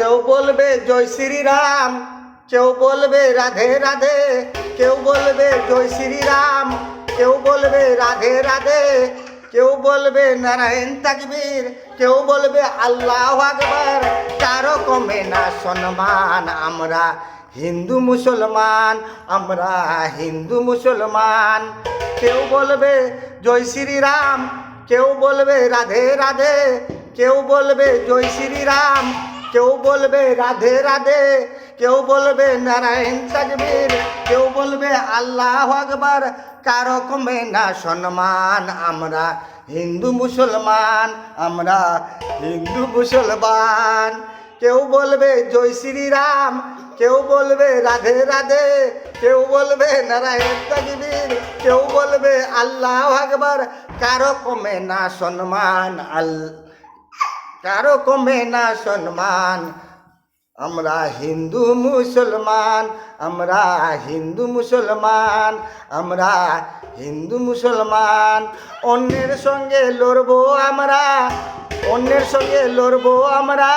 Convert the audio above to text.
কেউ বলবে জয় শ্রীরাম, কেউ বলবে রাধে রাধে, কেউ বলবে জয় শ্রীরাম, কেউ বলবে রাধে রাধে, কেউ বলবে নারায়ণ তাকবীর, কেউ বলবে আল্লাহু আকবার। কারো কমে না সম্মান, আমরা হিন্দু মুসলমান, আমরা হিন্দু মুসলমান। কেউ বলবে জয় শ্রীরাম, কেউ বলবে রাধে রাধে, কেউ বলবে জয় শ্রীরাম, কেউ বলবে রাধে রাধে, কেউ বলবে নারায়ণ তাকবীর, কেউ বলবে আল্লাহু আকবার। কারো কমে না সম্মান, আমরা হিন্দু মুসলমান, আমরা হিন্দু মুসলমান। কেউ বলবে জয় শ্রীরাম, কেউ বলবে রাধে রাধে, কেউ বলবে নারায়ণ তাকবীর, কেউ বলবে আল্লাহু আকবার। কারো কমে না সম্মান, কারো কমে না সম্মান, আমরা হিন্দু মুসলমান, আমরা হিন্দু মুসলমান, আমরা হিন্দু মুসলমান। অন্যের সঙ্গে লড়বো আমরা, অন্যের সঙ্গে লড়বো আমরা,